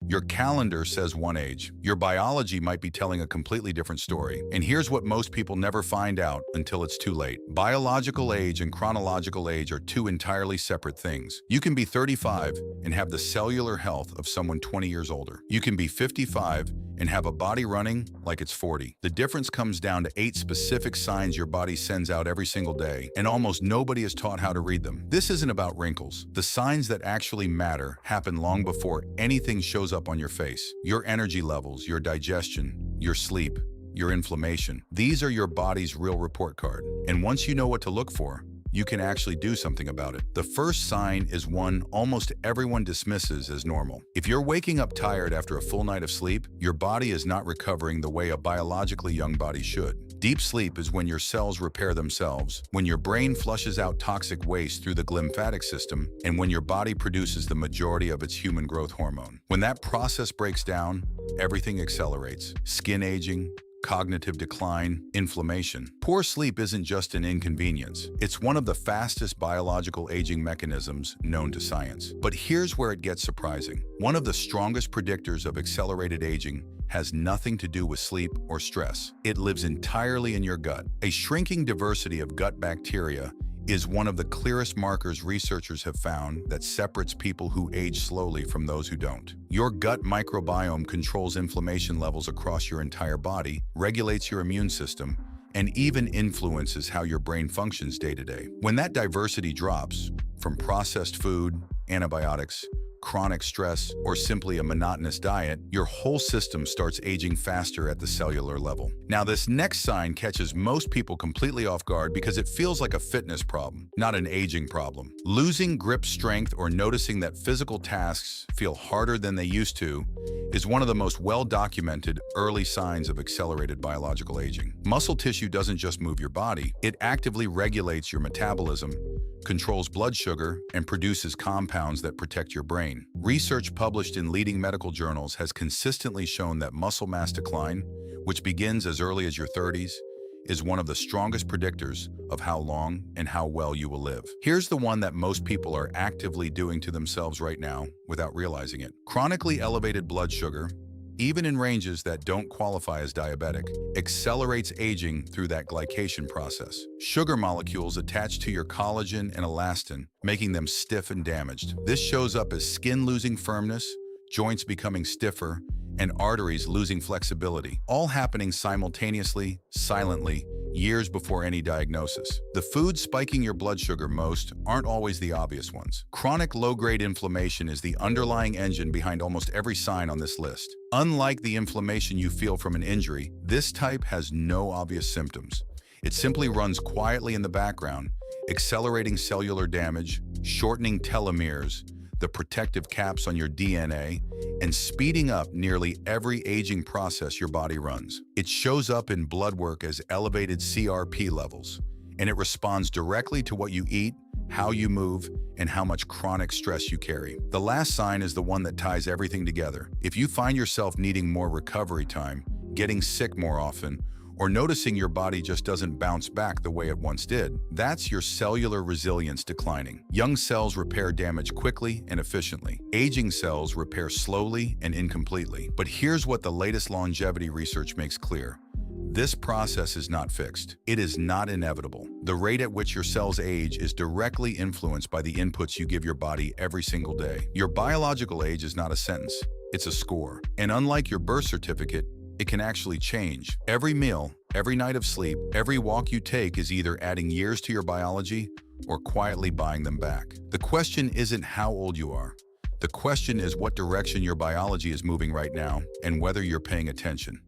Your calendar says one age. Your biology might be telling a completely different story. And here's what most people never find out until it's too late. Biological age and chronological age are two entirely separate things. You can be 35 and have the cellular health of someone 20 years older. You can be 55 and have a body running like it's 40. The difference comes down to 8 specific signs your body sends out every single day, and almost nobody is taught how to read them. This isn't about wrinkles. The signs that actually matter happen long before anything shows up on your face. Your energy levels, your digestion, your sleep, your inflammation. These are your body's real report card. And once you know what to look for, you can actually do something about it. The first sign is one almost everyone dismisses as normal. If you're waking up tired after a full night of sleep, your body is not recovering the way a biologically young body should. Deep sleep is when your cells repair themselves, when your brain flushes out toxic waste through the lymphatic system, and when your body produces the majority of its human growth hormone. When that process breaks down, everything accelerates. Skin aging, cognitive decline, inflammation. Poor sleep isn't just an inconvenience. It's one of the fastest biological aging mechanisms known to science. But here's where it gets surprising. One of the strongest predictors of accelerated aging has nothing to do with sleep or stress. It lives entirely in your gut. A shrinking diversity of gut bacteria is one of the clearest markers researchers have found that separates people who age slowly from those who don't. Your gut microbiome controls inflammation levels across your entire body, regulates your immune system, and even influences how your brain functions day to day. When that diversity drops, from processed food, antibiotics, chronic stress, or simply a monotonous diet, your whole system starts aging faster at the cellular level. Now, this next sign catches most people completely off guard because it feels like a fitness problem, not an aging problem. Losing grip strength or noticing that physical tasks feel harder than they used to is one of the most well-documented early signs of accelerated biological aging. Muscle tissue doesn't just move your body, it actively regulates your metabolism, controls blood sugar, and produces compounds that protect your brain. Research published in leading medical journals has consistently shown that muscle mass decline, which begins as early as your 30s, is one of the strongest predictors of how long and how well you will live. Here's the one that most people are actively doing to themselves right now without realizing it. Chronically elevated blood sugar, even in ranges that don't qualify as diabetic, accelerates aging through that glycation process. Sugar molecules attach to your collagen and elastin, making them stiff and damaged. This shows up as skin losing firmness, joints becoming stiffer, and arteries losing flexibility, all happening simultaneously, silently, years before any diagnosis. The foods spiking your blood sugar most aren't always the obvious ones. Chronic low-grade inflammation is the underlying engine behind almost every sign on this list. Unlike the inflammation you feel from an injury, this type has no obvious symptoms. It simply runs quietly in the background, accelerating cellular damage, shortening telomeres, the protective caps on your DNA, and speeding up nearly every aging process your body runs. It shows up in blood work as elevated CRP levels, and it responds directly to what you eat, how you move, and how much chronic stress you carry. The last sign is the one that ties everything together. If you find yourself needing more recovery time, getting sick more often, or noticing your body just doesn't bounce back the way it once did, that's your cellular resilience declining. Young cells repair damage quickly and efficiently. Aging cells repair slowly and incompletely. But here's what the latest longevity research makes clear. This process is not fixed. It is not inevitable. The rate at which your cells age is directly influenced by the inputs you give your body every single day. Your biological age is not a sentence, it's a score. And unlike your birth certificate, it can actually change. Every meal, every night of sleep, every walk you take is either adding years to your biology or quietly buying them back. The question isn't how old you are. The question is what direction your biology is moving right now and whether you're paying attention.